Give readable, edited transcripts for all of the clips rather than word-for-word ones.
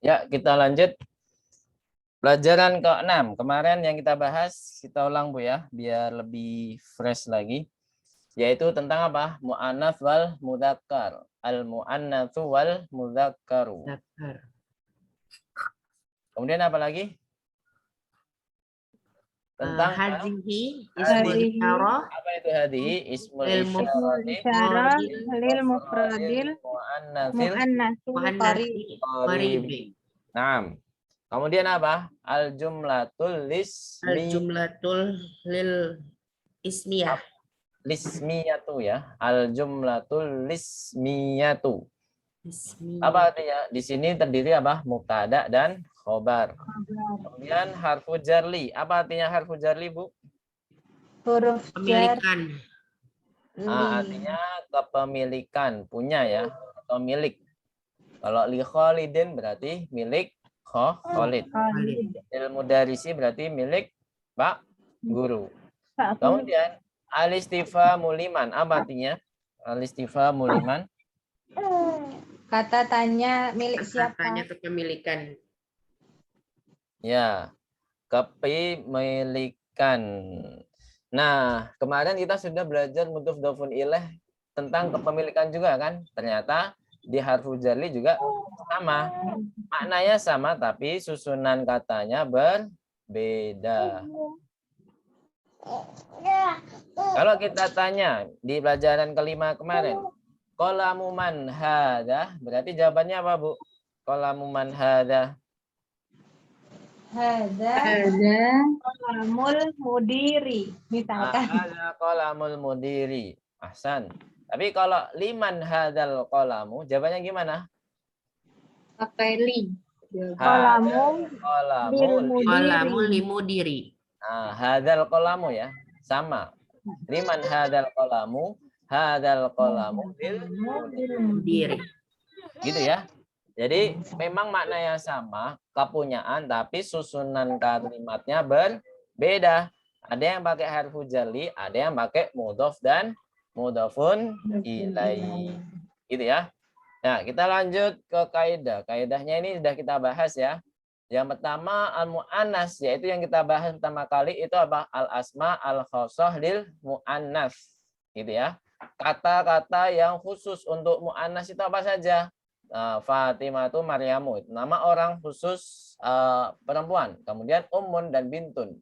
Ya, kita lanjut. Pelajaran ke-6. Kemarin yang kita bahas, kita ulang Bu ya, biar lebih fresh lagi. Yaitu tentang apa? Mu'annats wal mudzakkar. Al-mu'annatsu wal mudzakkaru. Kemudian apa lagi? Tentang hadhihi ismul isyarah apa itu hadhihi? Ismul lil Isyarah lil mufradil mu'annatsil mu'annatsul qarib. qaribi. Naam. Kemudian apa? Al-jumlatul Al-jumlatul lil ismiyah. lismiyatu ya. Al-jumlatul lismiyatu. Ismiyah. Apa artinya? Di sini terdiri apa? Mubtada dan khobar. Kemudian harfu jarli. Apa artinya harfu jarli, Bu? Huruf jar Pemilikan. Artinya kepemilikan, punya ya, atau milik. Kalau li Khalidin berarti milik Khalid. Ilmu darisi berarti milik Pak Guru. Kemudian al-istifhamu liman. Apa artinya? Al-istifhamu liman. kata tanya milik siapa? Katanya kepemilikan. Ya, kepemilikan. Nah, kemarin kita sudah belajar mudhof dhofun ilaih tentang kepemilikan juga kan? Ternyata di harfu jarli juga sama. Maknanya sama tapi susunan katanya berbeda. Kalau kita tanya di pelajaran kelima kemarin, qalamu man hadha, berarti jawabannya apa, Bu? Qalamu man hadha. Ada qalamul mudiri misalkan. Hadha qalamul mudiri. Ahsan. Tapi kalau liman hadzal qalamu, jawabannya gimana? Pakai li. Qalamu Qalamu limudiri. Nah, hadzal qalamu ya, sama. Liman hadzal qalamu lil Mudiri. gitu ya. Jadi memang maknanya sama, kepunyaan, tapi susunan kalimatnya berbeda. Ada yang pakai harfu jarli, ada yang pakai mudhof dan mudhofun ilaih. Gitu ya. Nah, kita lanjut ke kaidah. Kaidahnya ini sudah kita bahas ya. Yang pertama al-mu'annas, yaitu yang kita bahas pertama kali itu apa? Al-asma al-khosoh lil mu'annas. Gitu ya. Kata-kata yang khusus untuk mu'annas itu apa saja? Fatimah itu Maryamu, nama orang khusus perempuan. Kemudian ummun dan bintun.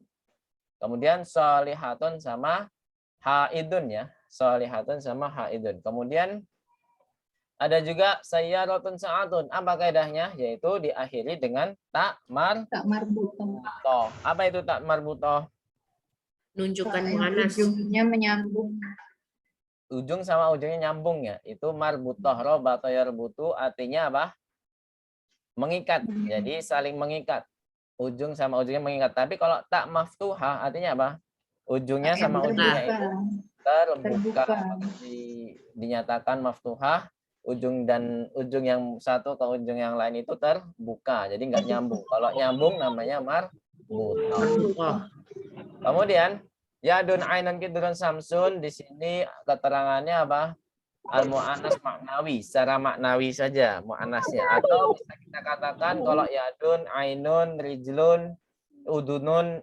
Kemudian sholihatun sama haidun ya. Sholihatun sama haidun. Kemudian ada juga sayyaratun sa'atun. Apa kaidahnya? Yaitu diakhiri dengan tak marbutoh. Apa itu tak marbutoh? Nunjukkan mu'annas. Ujungnya menyambung. Ujung sama ujungnya nyambung ya. Itu marbutoh. Robata yarbutu artinya apa? Mengikat. Jadi saling mengikat. Ujung sama ujungnya mengikat. Tapi kalau tak maftuhah artinya apa? Ujungnya sama ujungnya itu terbuka. Dinyatakan maftuhah. Ujung yang satu ke ujung yang lain itu terbuka. Jadi nggak nyambung. Kalau nyambung namanya marbutoh. Kemudian yadun ainan kidrun samsun, di sini keterangannya apa? Al-mu'annas maknawi, secara maknawi saja mu'annasnya. Atau bisa kita katakan kalau yadun, ainun, rijlun, udunun,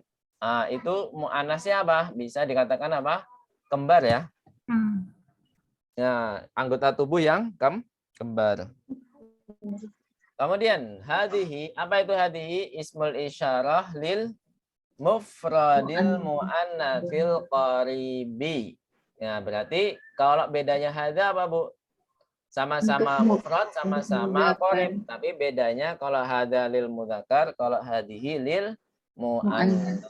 itu mu'annasnya apa? Bisa dikatakan apa? Kembar ya. Ya, anggota tubuh yang kembar. Kemudian hadihi, apa itu hadihi? Ismul isyarah lil mufradil mu'annatsil qaribi. Ya, berarti kalau bedanya hadza apa, Bu? Sama-sama mufrad, sama-sama qarib, tapi bedanya kalau hadza lil mudzakkar, kalau hadihi lil mu'annats.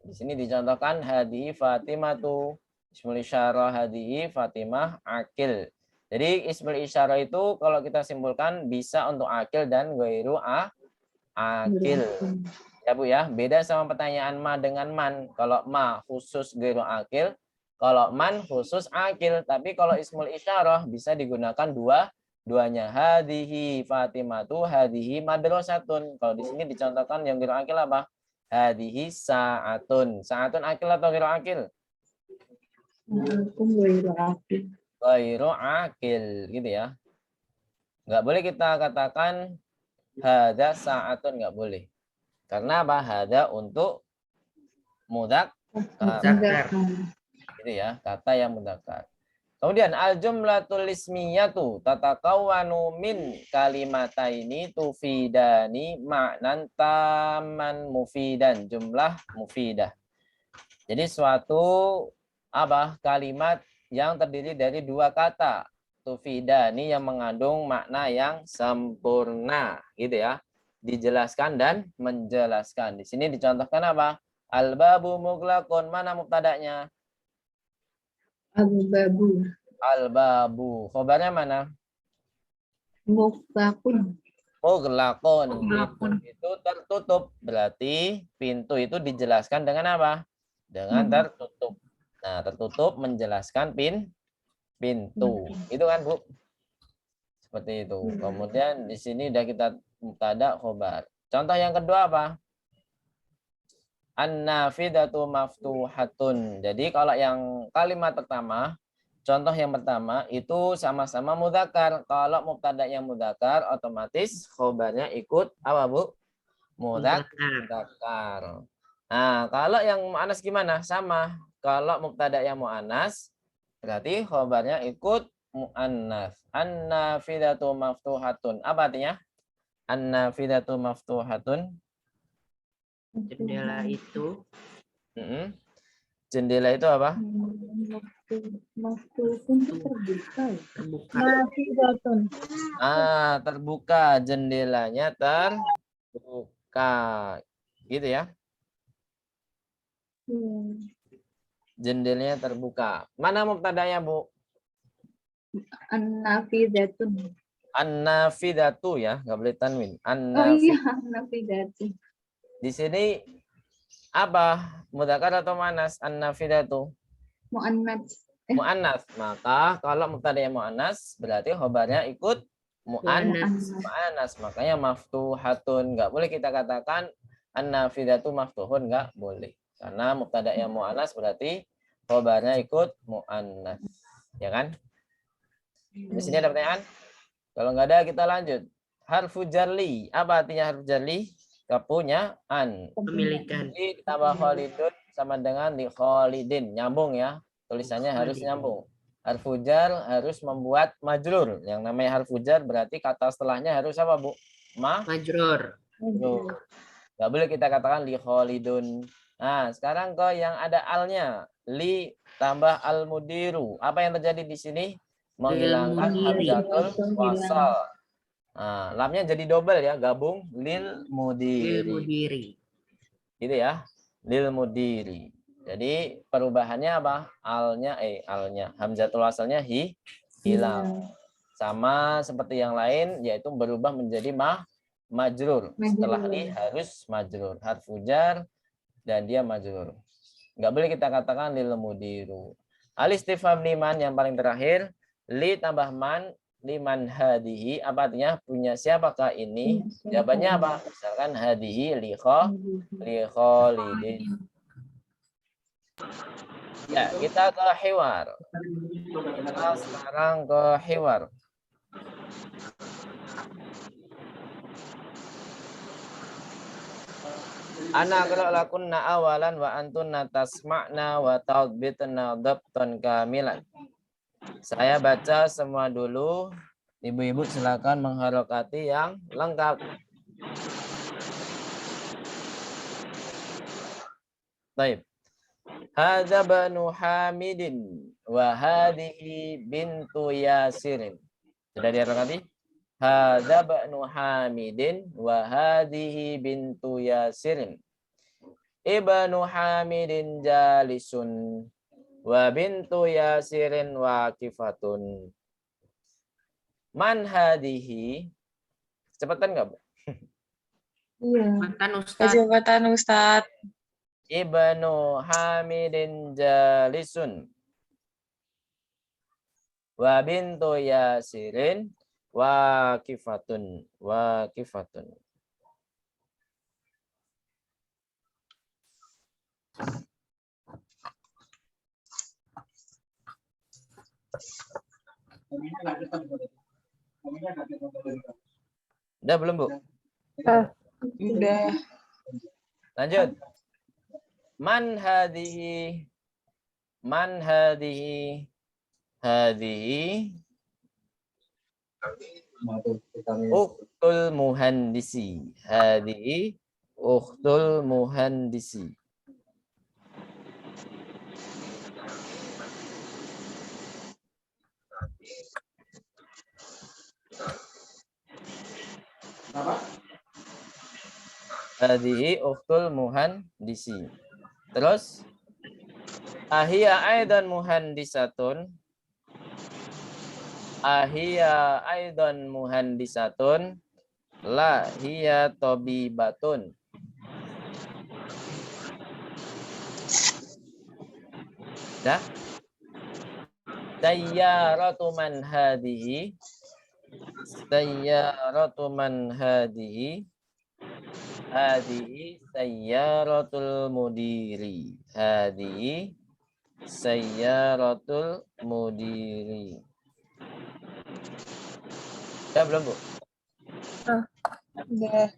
Di sini dicontohkan hadihi Fatimatu. Ismul isyarah hadihi Fatimah akil. Jadi ismul isyarah itu kalau kita simpulkan bisa untuk akil dan ghairu akil. Ya Bu ya, beda sama pertanyaan ma dengan man. Kalau ma khusus ghairu akil, kalau man khusus akil. Tapi kalau ismul isyarah bisa digunakan duanya. Hadihi Fatimatu, hadihi madrasatun. Kalau di sini dicontohkan yang ghairu akil apa? Hadihi sa'atun. Sa'atun akil atau ghairu akil? ghairu akil gitu ya. Nggak boleh kita katakan hada sa'atun, nggak boleh. Karena apa? Hada untuk mudzakkar Zakar. gitu ya, kata yang mudzakkar. Kemudian al-jumlatul ismiyatu tatakawwanu min kalimataini tufidani ma'nan tamman mufidan, jumlah mufidah. Jadi suatu kalimat yang terdiri dari dua kata tufidani yang mengandung makna yang sempurna gitu ya. Dijelaskan dan menjelaskan. Di sini dicontohkan apa? Al-babu muglaqun, mana mubtada'nya? Al-babu. Al-babu. Khobarnya mana? Mutlaqun. Muglaqun. Muglaqun. Itu tertutup. Berarti pintu itu dijelaskan dengan apa? Dengan tertutup. Nah, tertutup menjelaskan pintu. Itu kan, Bu? Seperti itu. Kemudian di sini udah kita mubtada khobar. Contoh yang kedua apa? An-nafidatu maftuhatun. Jadi kalau yang kalimat pertama, contoh yang pertama itu sama-sama mudzakkar. Kalau mubtada yang mudzakkar, otomatis khobarnya ikut apa, Bu? Mudzakkar. Nah, kalau yang mu'annas gimana? Sama. Kalau mubtada yang mu'annas, berarti khobarnya ikut mu'annas. An-nafidatu maftuhatun. Apa artinya? An-nafidatu maftuhatun. Jendela itu Jendela itu apa? Maftuhun terbuka. terbuka. Nafidatun. Terbuka. Jendelanya terbuka. Gitu ya. Jendelanya terbuka. Mana mubtadanya, Bu? An-nafidatun. An-nafidatu ya, nggak boleh tanwin. Oh iya, an-nafidatu. Di sini apa? Mudzakkar atau muannas? An-nafidatu. Mu'annats. Muannas. Maka kalau mubtadanya muannas berarti khobarnya ikut muannas. Makanya maftuhatun. Nggak boleh kita katakan an-nafidatu maftuhun, nggak boleh. Karena mubtada yang muannas berarti khobarnya ikut muannas. Ya kan? Di sini ada pertanyaan? Kalau nggak ada kita lanjut. Harfu jarli. Apa artinya harfu jarli? Kepunyaan. Pemilikan. Jadi ditambah khalidun sama dengan li khalidin. Nyambung ya. Tulisannya harus nyambung. Harfu jar harus membuat majrur. Yang namanya harfu jar berarti kata setelahnya harus apa, Bu? Majrur. Nggak boleh kita katakan li khalidun. Nah, sekarang ke yang ada alnya. Li tambah al mudiru. Apa yang terjadi di sini? Menghilangkan hamzatul wasal. Nah, lamnya jadi double ya, gabung lil mudiri. Gitu ya. Lil mudiri. Jadi perubahannya apa? Alnya hamzatul wasalnya hilang. Sama seperti yang lain yaitu berubah menjadi majrur. Setelah li harus majrur. Harfu jar dan dia majrur. Enggak boleh kita katakan lil mudiru. Al-istifham liman yang paling terakhir, li tambah man, liman hadihi, apa artinya? Punya siapakah ini? Jawabannya apa? Misalkan hadihi li khalidin. Ya, kita ke hiwar. Kita sekarang ke hiwar. Ana qala lakunna awalan wa antunna tasma'na wa tadbitna dhabtan kamilan. Saya baca semua dulu. Ibu-ibu silakan mengharokati yang lengkap. Baik. Hadza banu Hamidin wa hadhihi bintu Yasirin. Sudah diharokati? Hadza banu Hamidin wa hadhihi bintu Yasirin. Ibnu Hamidin jalisun wa bintu Yasirin waqifatun. Man hadihi? Cepatan enggak, Bu? Iya. Cepatan Ustaz. Ibnu Hamidin jalisun wa bintu Yasirin waqifatun. Udah belum, Bu? Udah. Lanjut. Man hadhihi. Man hadhihi. Hadhihi. Ukhtul muhandisi. Hadhihi. Ukhtul muhandisi. Hadhihi ukhtul muhandisi. Terus ahia aidan muhandisatun. Ahia aidan muhandisatun. La hiya tabibatun. Dah. Sayyaratu man hadhihi. Sayyaratu man hadhihi. Hadhihi sayyaratul mudiri. Hadhihi sayyaratul mudiri. Ya belum, Bu? Udah.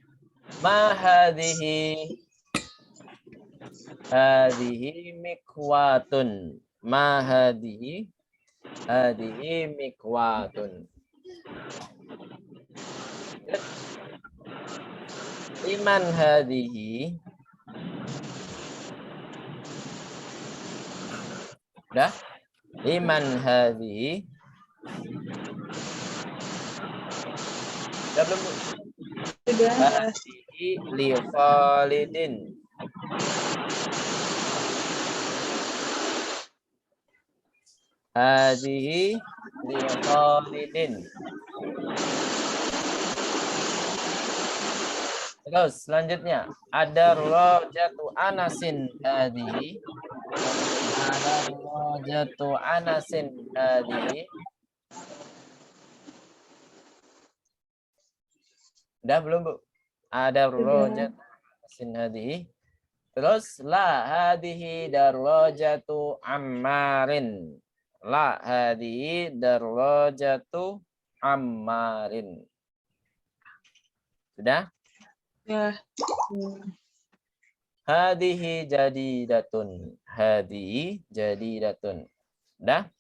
Ma hadhihi. Hadhihi mikwatun. Ma hadhihi. Hadhihi mikwatun. Liman hadhihi. Udah? Liman hadhihi. Udah belum, Bu? Udah. Hadhihi li Khalidin. Hadhihi li Khalidin. Terus selanjutnya ada rojatu anasin hadhihi. Ada rojatu anasin hadhihi. Udah belum, Bu? Ada rojatu anasin hadhihi. Terus la hadhihi darajatu ammarin. La hadhihi darajatu ammarin. Sudah? Ya. Hadhihi jadidatun. Hadhihi jadidatun. Sudah?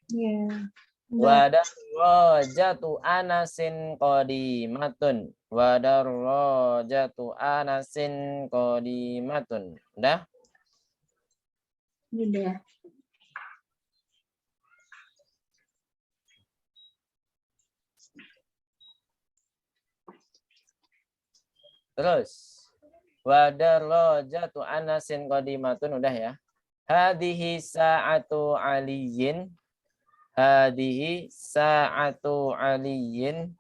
Iya. Wa darajatu anasin qadimatun. Wa darajatu anasin qadimatun. Sudah? Udah. Terus wa darajatu anasin qadimatun udah ya. Hadhihi sa'atu aliyin. Hadhihi sa'atu aliyin.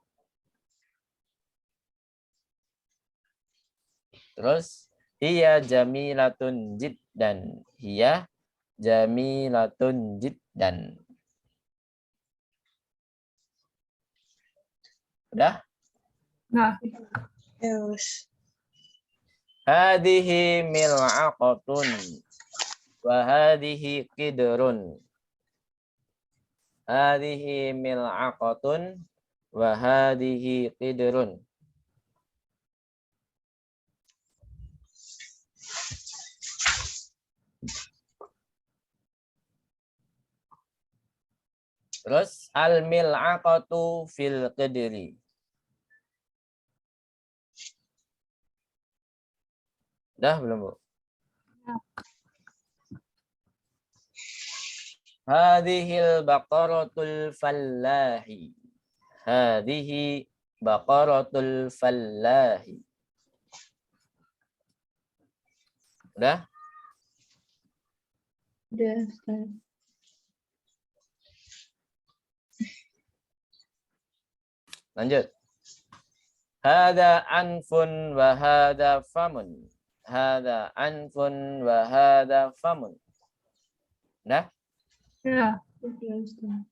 Terus hiya jamilatun jiddan. Hiya jamilatun jiddan. Udah? Nah. Terus. Hadhihi mil'aqatun wa hadhihi qidrun. Hadhihi mil'aqatun wa hadhihi qidrun. Terus al-mil'aqatu fil qidri. Dah belum, Bu? Hadhil baqaratul fallahi. Hadhihi baqaratul fallahi. Udah? Udah, Ustaz. Lanjut. Hada anfun wa hada famun. Hada anfun wa hada famun. Udah? Ya. Udah, Ustaz.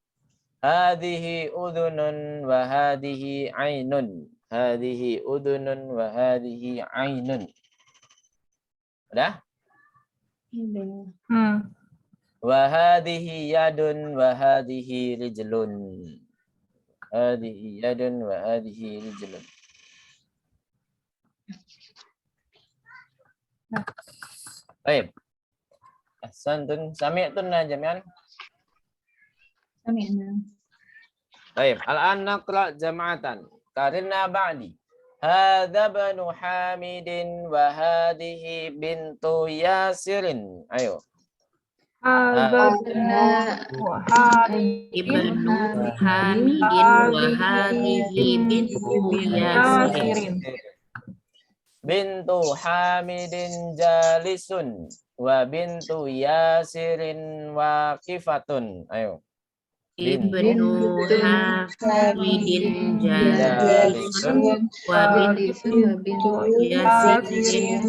Hadhihi udhunun wa hadhihi ainun. Hadhihi udhunun wa hadhihi ainun. Udah? Udah. Wa hadhihi yadun wa hadhihi rijlun. Hadhihi yadun wa hadhihi rijlun. Baik. Ahsantun. Sami'tun jami'an. سمعنا. Baik. Al-an naqra jama'atan. Karina ba'di. Hadza banu Hamidin wa hadhihi bintu Yasirin. Ayo. Hadza Ibnu Hamidin wa hadhihi bintu Yasirin. Bintu Hamidin jalisun wa bintu Yasirin waqifatun. Ayo. Ibnu Hamidin jalisun wa bintu Yasirin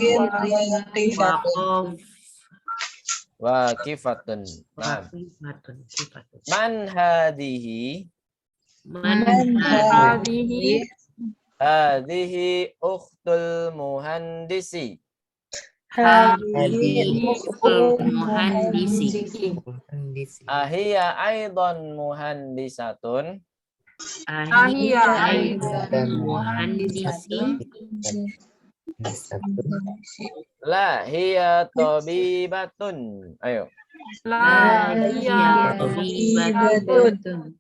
waqifatun. Nah. waqifatun. Man hadhihi? Man hadhihi Hadhihi ukhtul muhandisi. hadhihi ukhtul muhandisi. Ahiya aidan muhandisatun. Ahiya aidan muhandisi. La hiya tabibatun. Ayo. La hiya tabibatun.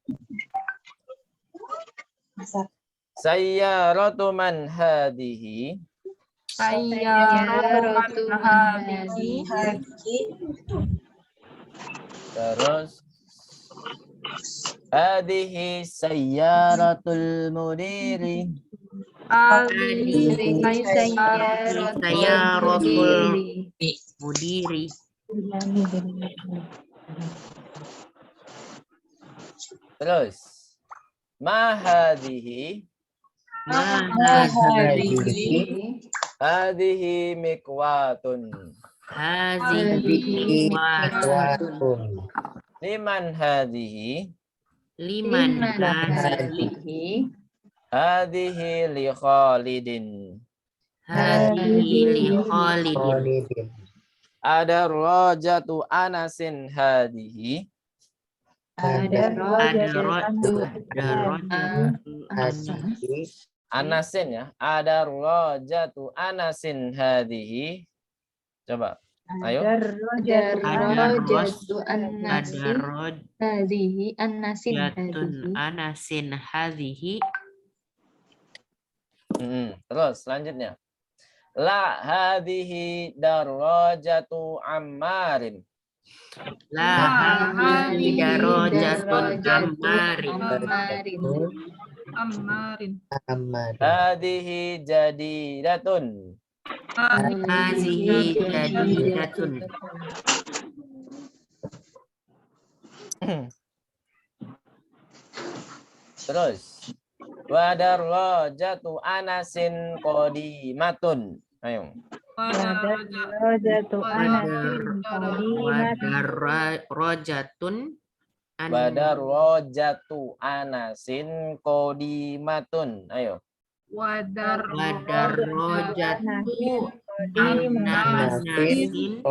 Sayyaratu man hadhihi? sayyaratu hadhihi Terus hadhihi sayyaratul mudiri. Hadhihi sayyaratul mudiri. Terus ma hadhihi? Ma hadhihi Hadhihi mikwatun. hadhihi watun. Liman hadhihi? Liman hadhihi Hadhihi li Khalidin. hadhihi li Khalidin. Ada rajatu Anasin hadhihi. Ada rajatu Anasin ya. Ada rajatu Anasin hadhihi. Coba. Ayo. Hadhihi annasin Rajatun Anasin hadhihi. Terus selanjutnya. La hadhihi darajatu Ammarin. La hadhihi darajatun Ammarin. Hadhihi jadidatun. Hadhihi jadidatun. Terus. Wa darajatu Anasin qadimatun. Ayo. Rajatu anasin Rajatun Wadarrojatu Anasin qadimatun. Ayo. Wadarrojatu Anasin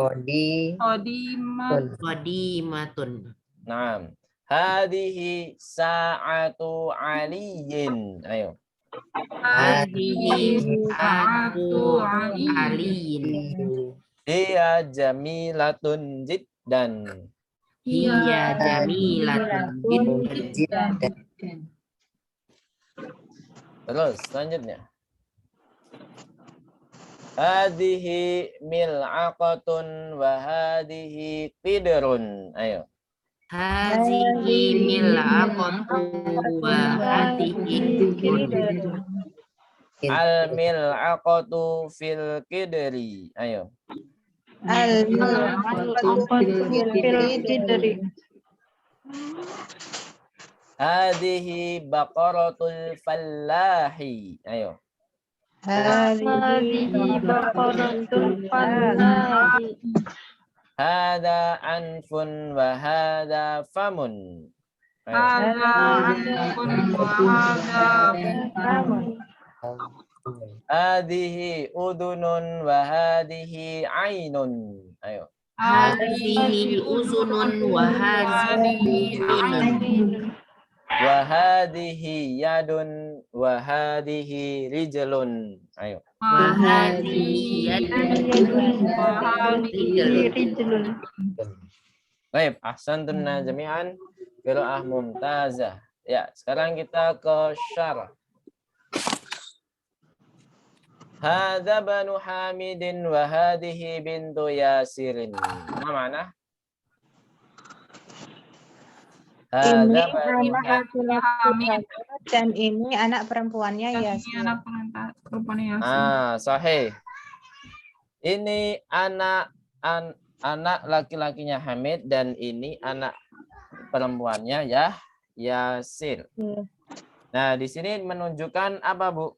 qadimatun. Naam. Hadhihi sa'atu Aliyin. Ayo. Hadhihi sa'atu aliyin. Hiya jamilatun jiddan. Hiya jamilatun jiddan. Terus selanjutnya. Hadhihi mil'aqatun wa hadhihi qidrun. Ayo. Hadhihi mil'aqatu wa hadhihi qidrun. Al mil'aqatu fil qidri. Ayo. Hadhihi baqaratul fallahi. Ayo. Hada anfun wa hada famun. Hadihi udunun wa hadihi ainun. Ayo. Hadhihi uzunun wa hadhihi ainun. Wa hadhihi yadun wa hadhihi rijlun. Ayo. Wa hadhihi yadun wa hadhihi rijlun. Baik, ahsantunna jami'an. Qiraah mumtazah. Ya, sekarang kita ke syarah. Hadza banu Hamidin wa hadhihi bintu Yasirin. Apa makna? Ini Hadza banu anak laki-laki dan ini anak perempuannya Dan ya. ini anak perempuan Yasin. Sahih. Ini anak laki-lakinya Hamid dan ini anak perempuannya ya Yasir. Nah, di sini menunjukkan apa, Bu?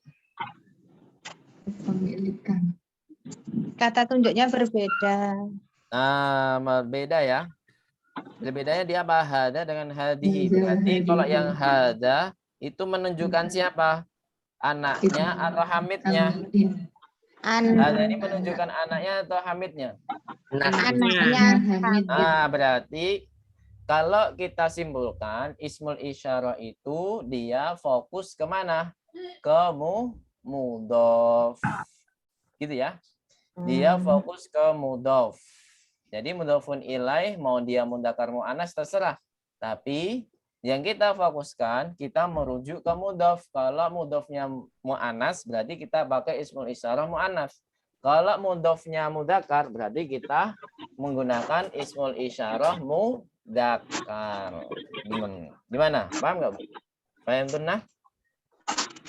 Pemilikan. Kata tunjuknya berbeda. Nah, berbeda ya. Bedanya dia apa? Hada dengan hadihi. Berarti kalau yang hada itu menunjukkan siapa? Anaknya atau Hamidnya? Hada ini menunjukkan anaknya atau Hamidnya? Anaknya. Berarti kalau kita simpulkan ismul isyarah itu dia fokus kemana? Ke mudhof. Gitu ya. Dia fokus ke mudhof. Jadi mudhofun ilaih mau dia mudzakkar muannas terserah. Tapi yang kita fokuskan kita merujuk ke mudhof. Kalau mudhofnya muannas berarti kita pakai ismul isyarah muannas. Kalau mudhofnya mudzakkar berarti kita menggunakan ismul isyarah mudzakkar. Gimana? Paham enggak, Bu? Paham tunnah?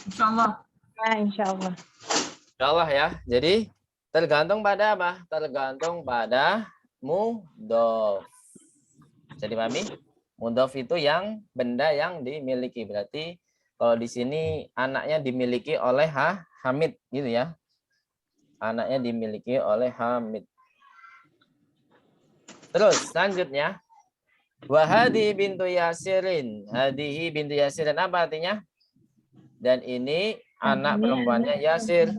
Insyaallah. Nah, insyaallah. Insyaallah ya. Jadi tergantung pada apa? Tergantung pada mudhof. Bisa dipahami? Mudhof itu yang benda yang dimiliki. Berarti kalau di sini anaknya dimiliki oleh Hamid gitu ya. Anaknya dimiliki oleh Hamid. Terus selanjutnya Wahadi bintu Yasirin. Hadihi bintu Yasirin apa artinya? Dan ini anak perempuannya Yasir.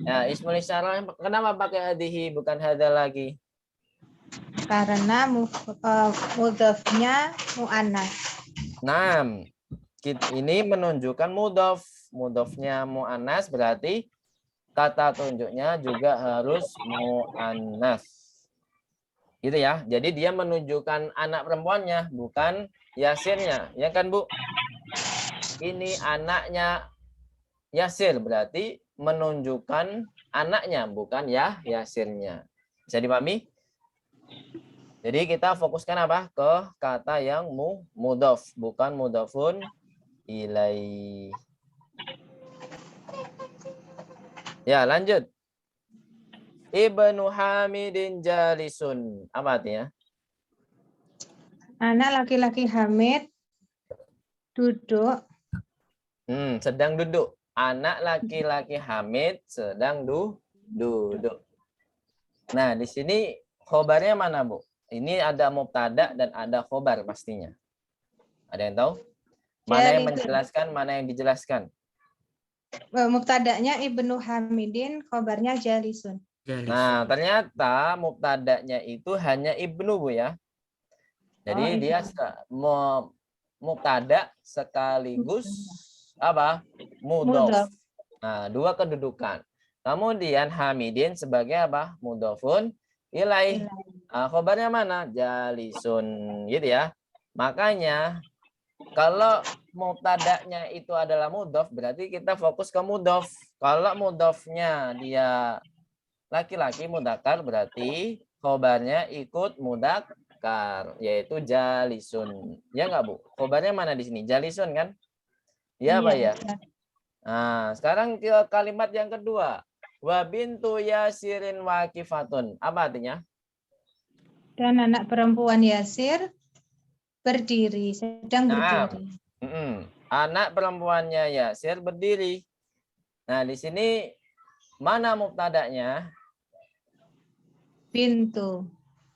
Ya, ismul isyarah kenapa pakai hadihi bukan hada lagi? Karena mudhofnya muannas. Nah, ini menunjukkan mudhof. Mudhofnya muannas berarti kata tunjuknya juga harus muannas. Gitu ya. Jadi dia menunjukkan anak perempuannya bukan Yasirnya. Ya kan, Bu? Ini anaknya Yasir berarti menunjukkan anaknya bukan Yasirnya. Bisa dipahami? Jadi kita fokuskan apa? Ke kata yang mudhof, bukan mudhofun ilaih. Ya, lanjut. Ibnu Hamidin jalisun. Apa artinya? Anak laki-laki Hamid duduk. Sedang duduk. Anak laki-laki Hamid sedang duduk. Nah, di sini khobarnya mana, Bu? Ini ada mubtada dan ada khobar pastinya. Ada yang tahu? Mana yang menjelaskan, mana yang dijelaskan? Mubtada'nya Ibnu Hamidin, khobarnya jalisun. Nah, ternyata mubtada'nya itu hanya Ibnu, Bu ya. Jadi dia mubtada sekaligus apa? Mudhof. Nah, dua kedudukan. Kemudian Hamidin sebagai apa? Mudhofun ilaih. Khobarnya mana? Jalisun gitu ya. Makanya kalau mubtada'nya itu adalah mudhof berarti kita fokus ke mudhof. Kalau mudhofnya dia laki-laki mudzakkar berarti khobarnya ikut mudzakkar yaitu jalisun. Ya enggak, Bu? Khobarnya mana di sini? Jalisun kan? Ya, Pak ya. Nah, sekarang ke kalimat yang kedua. Wa bintu Yasirin waqifatun. Apa artinya? Dan anak perempuan Yasir berdiri, sedang berdiri. Anak perempuannya Yasir berdiri. Nah, di sini mana mubtada'nya? Bintu.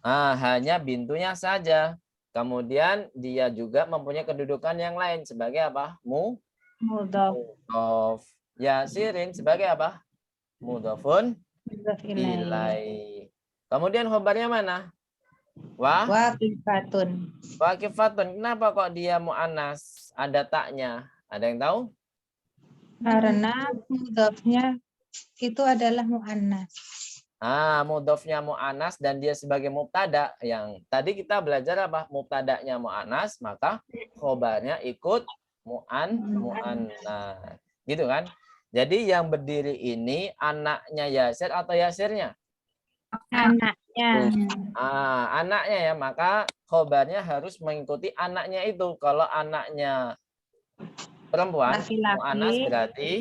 Hanya bintunya saja. Kemudian dia juga mempunyai kedudukan yang lain sebagai apa? Mudhof. Yasirin sebagai apa? Mudhofun ilaih. Kemudian khobarnya mana? Waqifatun. Waqifatun. Kenapa kok dia mu'annas? Ada taknya. Ada yang tahu? Karena mudhofnya itu adalah mu'annas. Mudhofnya mu'annas dan dia sebagai mubtada. Yang tadi kita belajar apa? Mubtadanya mu'annas, maka khobarnya ikut mu'annas. Gitu kan? Jadi yang berdiri ini anaknya Yasir atau Yasirnya? Anaknya. Anaknya ya, maka khobarnya harus mengikuti anaknya itu. Kalau anaknya perempuan, mu'annas Laki-laki. berarti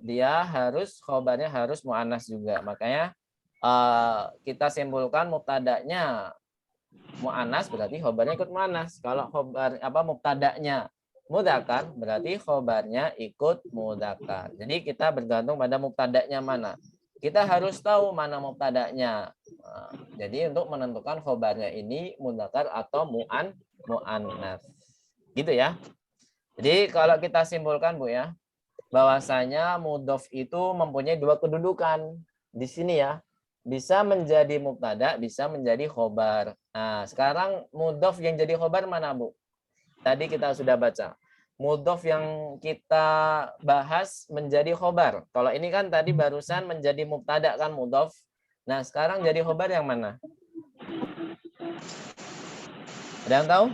dia harus khobarnya harus mu'annas juga. Makanya kita simpulkan mubtadanya mu'annas berarti khobarnya ikut mu'annas. Kalau khobar mubtadanya mudzakkar berarti khobarnya ikut mudzakkar. Jadi kita bergantung pada mubtadanya mana. Kita harus tahu mana mubtadanya. Jadi untuk menentukan khobarnya ini mudzakkar atau mu'annas. Gitu ya. Jadi kalau kita simpulkan Bu ya, bahwasanya mudhof itu mempunyai dua kedudukan di sini ya. Bisa menjadi mubtada, bisa menjadi khobar. Nah, sekarang mudhof yang jadi khobar mana, Bu? Tadi kita sudah baca. Mudhof yang kita bahas menjadi khobar. Kalau ini kan tadi barusan menjadi mubtada kan mudhof. Nah, sekarang jadi khobar yang mana? Ada yang tahu?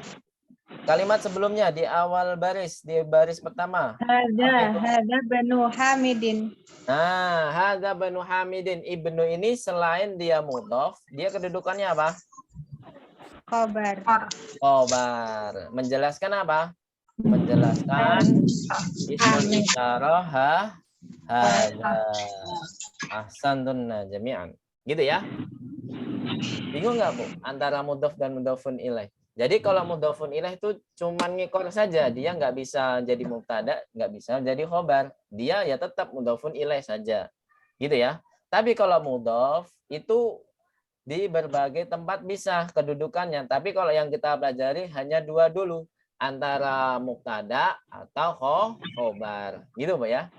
Kalimat sebelumnya di awal baris, di baris pertama. Hada Banu Hamidin. Nah, hadza Banu Hamidin. Ibnu ini selain dia mudhof, dia kedudukannya apa? Khobar. Khobar. Menjelaskan apa? Menjelaskan ismul isyarah hadza. Ahsantunna jami'an. Gitu ya. Bingung nggak, Bu? Antara mudhof dan mudhofun ilaih. Jadi kalau mudhofun ilaih itu cuman ngikor saja, dia nggak bisa jadi mubtada, nggak bisa jadi khobar. Dia ya tetap mudhofun ilaih saja. Gitu ya. Tapi kalau mudhof itu di berbagai tempat bisa kedudukannya. Tapi kalau yang kita pelajari hanya dua dulu, antara mubtada atau khobar. Gitu, Bu ya.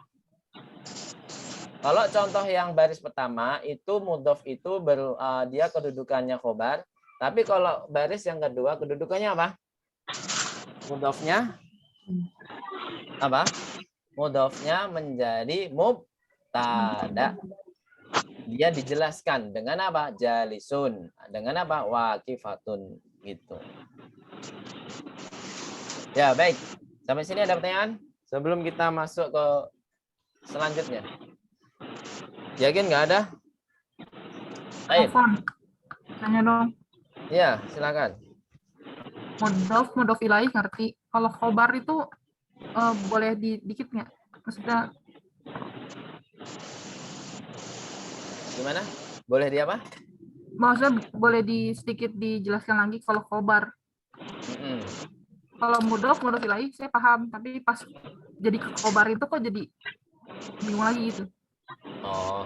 Kalau contoh yang baris pertama itu mudhof itu dia kedudukannya khobar. Tapi kalau baris yang kedua kedudukannya apa? Mudhofnya apa? Mudhofnya menjadi mubtada. Dia dijelaskan dengan apa? Jalisun. Dengan apa? Waqifatun. Gitu. Ya, baik. Sampai sini ada pertanyaan? Sebelum kita masuk ke selanjutnya. Yakin nggak ada? Baik. Afwan. Tanya dong. Ya, silakan. Mudhof ilaih ngerti. Kalau khobar itu boleh dikit nggak? Maksudnya Gimana? Boleh di apa? maksudnya boleh sedikit dijelaskan lagi kalau khobar. Kalau mudhof ilaih saya paham, tapi pas jadi khobar itu kok jadi bingung lagi gitu. Oh.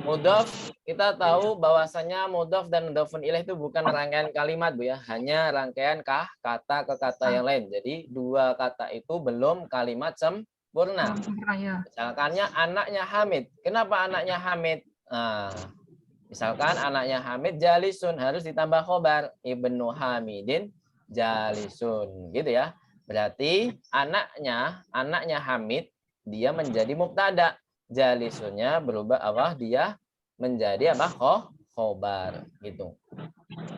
Mudhof, kita tahu bahwasanya mudhof dan mudhofun ilaih itu bukan rangkaian kalimat, Bu ya, hanya rangkaian kata ke kata yang lain. Jadi dua kata itu belum kalimat sempurna. Misalkannya anaknya Hamid. Kenapa anaknya Hamid? Nah, misalkan anaknya Hamid jalisun, harus ditambah khobar. Ibnu Hamidin jalisun, gitu ya. Berarti anaknya Hamid dia menjadi mubtada. Jalisunnya berubah apa? Dia menjadi apa? Khobar, gitu.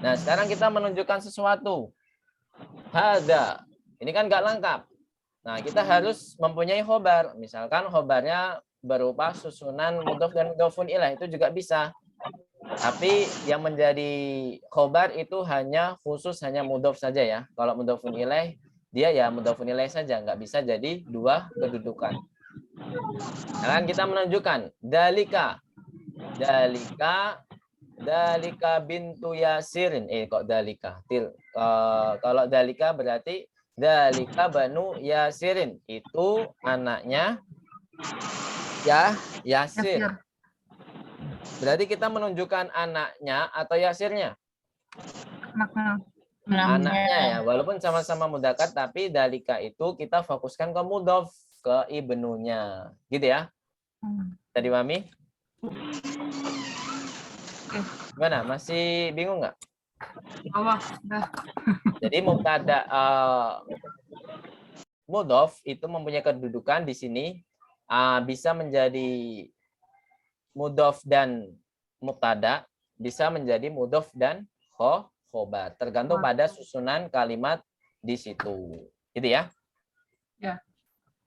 Nah, sekarang kita menunjukkan sesuatu. Hadza. Ini kan nggak lengkap. Nah, kita harus mempunyai khobar. Misalkan khobarnya berupa susunan mudhof dan mudhofun ilaih, itu juga bisa. Tapi yang menjadi khobar itu hanya mudhof saja ya. Kalau mudhofun ilaih dia ya mudhofun ilaih saja, nggak bisa jadi dua kedudukan. Sekarang kita menunjukkan dalika bintu Yasirin. Kok dalika? Kalau dalika berarti dalika banu Yasirin. Itu anaknya Yasir. Berarti kita menunjukkan anaknya atau Yasirnya? Anaknya ya, walaupun sama-sama mudzakkar tapi dalika itu kita fokuskan ke mudhof, ke ibnunya, gitu ya. Tadi Mami? Oke. Gimana? Masih bingung nggak? Bawah. Dah. Jadi mubtada mudhof itu mempunyai kedudukan di sini bisa menjadi mudhof dan mubtada, bisa menjadi mudhof dan khobar, tergantung pada susunan kalimat di situ. Gitu ya? Ya.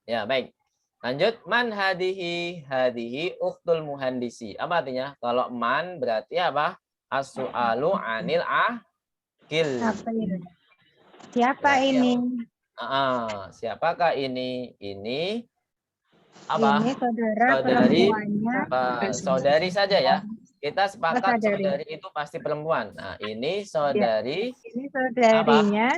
Ya, baik. Lanjut, man hadihi, hadihi ukhtul muhandisi. Apa artinya? Kalau man berarti apa? As-su'alu anil akil. Apa ya? Siapa Berarti ini? Siapakah ini? Ini apa? Ini saudara Saudari, perempuannya. saudari saja ya. Kita sepakat saudari. saudari itu pasti perempuan. Nah, ini saudari, Ini saudarinya.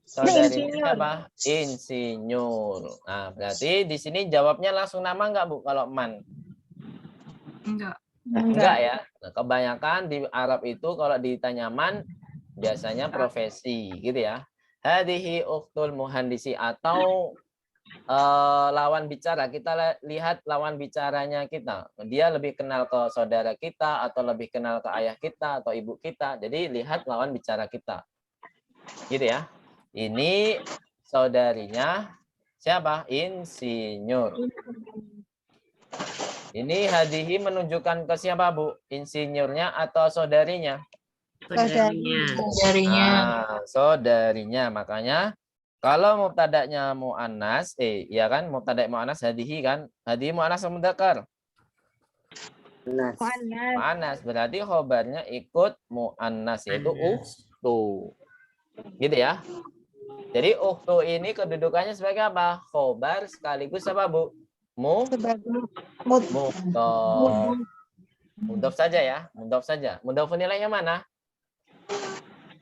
saudari insinyur. siapa? Insinyur. Nah, berarti di sini jawabnya langsung nama enggak, Bu? Kalau man? Enggak. Enggak ya. Nah, kebanyakan di Arab itu kalau ditanya man biasanya profesi gitu ya. Hadihi ukhtul muhandisi atau lawan bicara. Kita lihat lawan bicaranya kita. Dia lebih kenal ke saudara kita atau lebih kenal ke ayah kita atau ibu kita. Jadi lihat lawan bicara kita. Gitu ya. Ini saudarinya siapa? Insinyur. Ini hadihi menunjukkan ke siapa, Bu? Insinyurnya atau saudarinya? Saudarinya. Saudarinya. Makanya kalau mubtada'nya mu'annas, ya kan? Mubtada' mu'annas hadihi kan? Hadihi mu'annas atau mudzakkar? Mu'annas. Berarti khobarnya ikut mu'annas, yaitu ukhtu. Gitu ya. Jadi ukhtu ini kedudukannya sebagai apa? Khobar sekaligus apa, Bu? Mudhof. Mudhof saja ya. Mudhof saja. Mudhofun nilainya mana?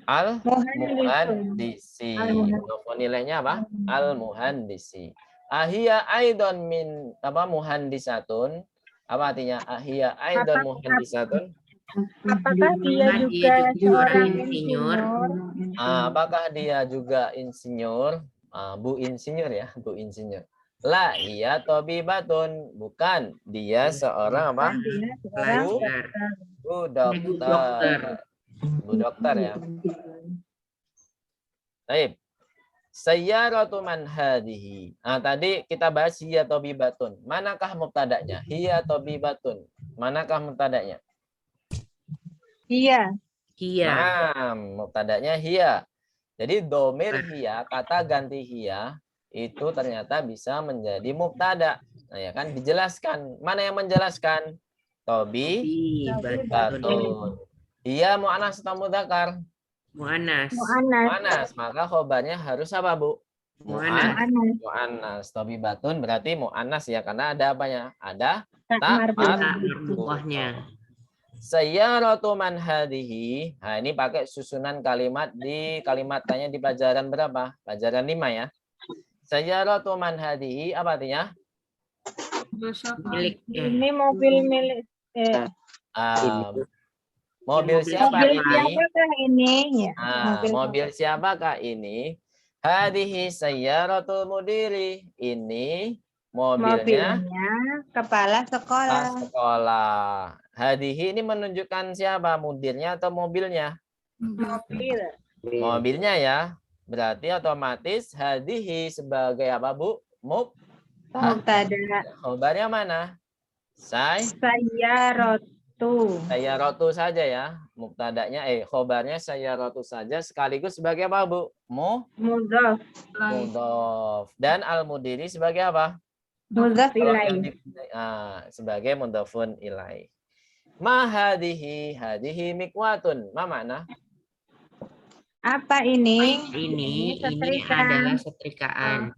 Al-muhandisi. Mudhofun nilainya apa? Al-muhandisi. Ahia aidon min apa muhandisatun? Apa artinya? Ahia aidon muhandisatun? Apakah dia juga seorang insinyur? Apakah dia juga insinyur? Bu insinyur ya, Bu insinyur. La, iya tobibatun. Bukan, dia seorang apa? Bu dokter. Bu dokter ya. Baik. Sayyaratu man hadihi. Tadi kita bahas hiya tobibatun. Manakah mubtada'nya? Hiya tobibatun. Manakah mubtada'nya? Iya. Mubtada'nya hiya. Jadi domir hiya, kata ganti hiya itu ternyata bisa menjadi mubtada. Nah, ya kan dijelaskan. Mana yang menjelaskan? Tobibatun. Hiya mu'annas atau mudzakkar? Mu'annas. Maka khobarnya harus apa, Bu? Mu'annas. Tobibatun berarti mu'annas ya, karena ada apanya? Ada tak marbuhnya. Sayyaratu man hadihi. Nah, ini pakai susunan kalimat di kalimat tanya di pelajaran berapa? Pelajaran 5 ya. Sayyaratu man hadihi apa artinya? Milik. Ini mobil milik. Mobil siapa ini? Ini? Mobil siapakah ini? Hadihi sayyaratul mudiri. Ini mobilnya kepala sekolah. Hadihi ini menunjukkan siapa? Mudirnya atau mobilnya? Mobilnya ya. Berarti otomatis hadihi sebagai apa, Bu? Mubtada. Khobarnya mana? Sayyaratu saja ya. Mubtadanya khobarnya sayyaratu saja sekaligus sebagai apa, Bu? Mudhof. Dan al-mudiri sebagai apa? Mudhof ilaih. Sebagai mudhofun ilaih. Ma hadihi mikwatun. Ma makna? Apa ini? Ini adalah setrikaan.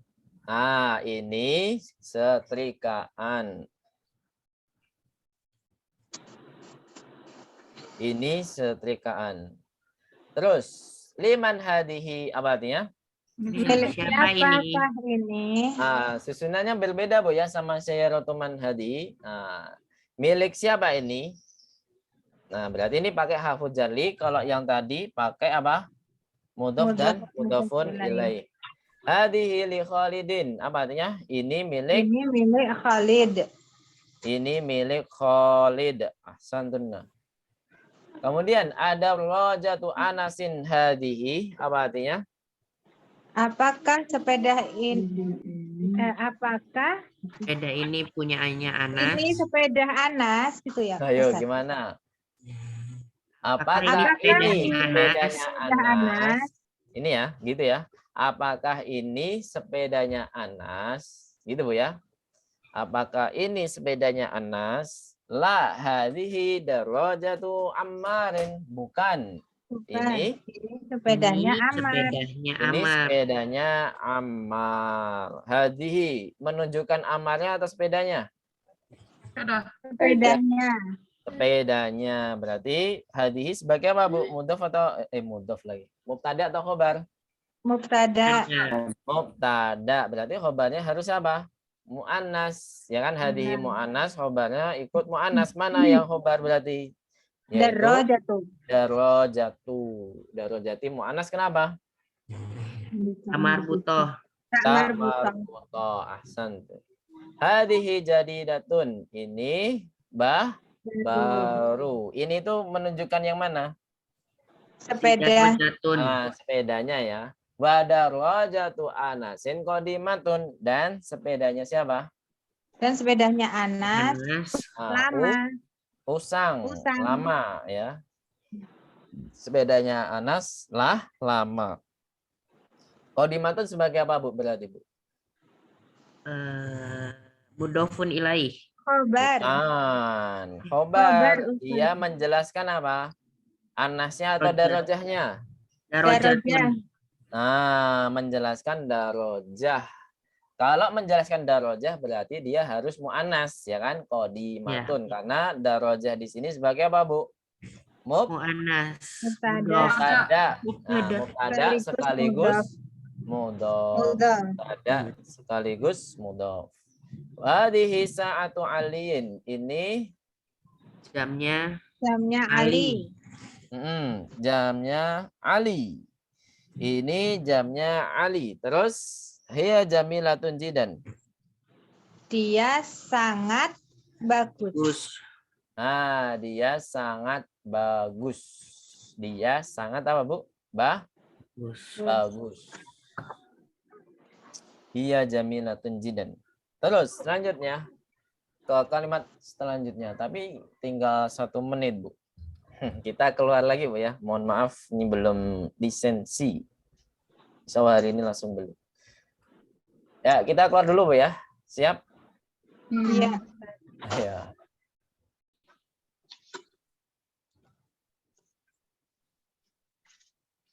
Ini setrikaan. Ini setrikaan. Terus, liman hadihi apa artinya? Siapa ini? Susunannya berbeda, Bu ya, sama sayyaratu man hadihi. Milik siapa ini? Nah, berarti ini pakai harfu jarli. Kalau yang tadi pakai apa? Mudhof dan mudhofun ilaih. Hadihi li Khalidin. Apa artinya? Ini milik Khalid. Ini milik Khalid. Ahsantun. Kemudian ada rojatu Anasin hadihi. Apa artinya? Apakah sepeda ini apakah Sepeda ini punyaannya Anas. ini sepeda Anas gitu ya? Ayo Ustaz? gimana? Apakah Apakah ini ini sepedanya sepedanya Anas? Anas? Ini ya, gitu ya. Apakah ini sepedanya Anas? Gitu Bu ya. Apakah ini sepedanya Anas? La hadhihi darajatu Ammarin. Bukan. Bukan. Ini Sepedanya Ini Amar. sepedanya ini Amar. sepedanya Ammar. Hadhihi menunjukkan Ammarnya atau sepedanya? Sudah. Sepedanya. Sepedanya. Berarti hadhihi sebagai apa Bu? Mudhof atau mudhof lagi. Mubtada atau khobar? Mubtada. Mubtada. Berarti khobarnya harus apa? Mu'annas. Ya kan hadhihi mu'annas, khobarnya ikut mu'annas. Mana yang khobar berarti? Yaitu Darajatu. darajatu. Darajati mu'annas kenapa? Amar butoh. Tak marbutoh. Marbutoh. Ahsan. Hadhihi jadidatun. Ini baru. Ini tuh menunjukkan yang mana? Sepeda. Jatun. Nah, sepedanya ya. Wadarajatu Anasin qadimatun. Dan sepedanya siapa? Dan sepedanya Anas. Anas. Ah, Lama. Usang. Usang. Lama ya. Sepedanya Anas lama. Qadimatun sebagai apa Bu berarti Bu? Mudofun ilaih. Khobar. Bukan. Khobar, Khobar. Ustaz. Dia menjelaskan apa? Anasnya atau darajahnya? Darojatun. Nah, menjelaskan darajah. Kalau menjelaskan darajah berarti dia harus mu'annas, ya kan? Qadimatun. Karena darajah di sini sebagai apa, Bu? Mu'anas. Mubtada. Mubtada. Nah, Mubtada. mubtada sekaligus mudhof. Mudhof. Mubtada sekaligus mudhof. Hadhihi sa'atu aliin. Ini Jamnya Jamnya Ali. jamnya Ali. Ini jamnya Ali. Terus hiya jamilatun jidan. Dia sangat bagus. Gus. Nah, dia sangat bagus. Dia sangat apa, Bu? Gus. Bagus. Hiya jamilatun jidan. Terus selanjutnya ke kalimat selanjutnya. Tapi tinggal 1 menit, Bu. Kita keluar lagi, Bu ya. Mohon maaf, ini belum lisensi. So, hari ini langsung belum. Ya, kita keluar dulu, Bu ya. Siap? Iya. Ya.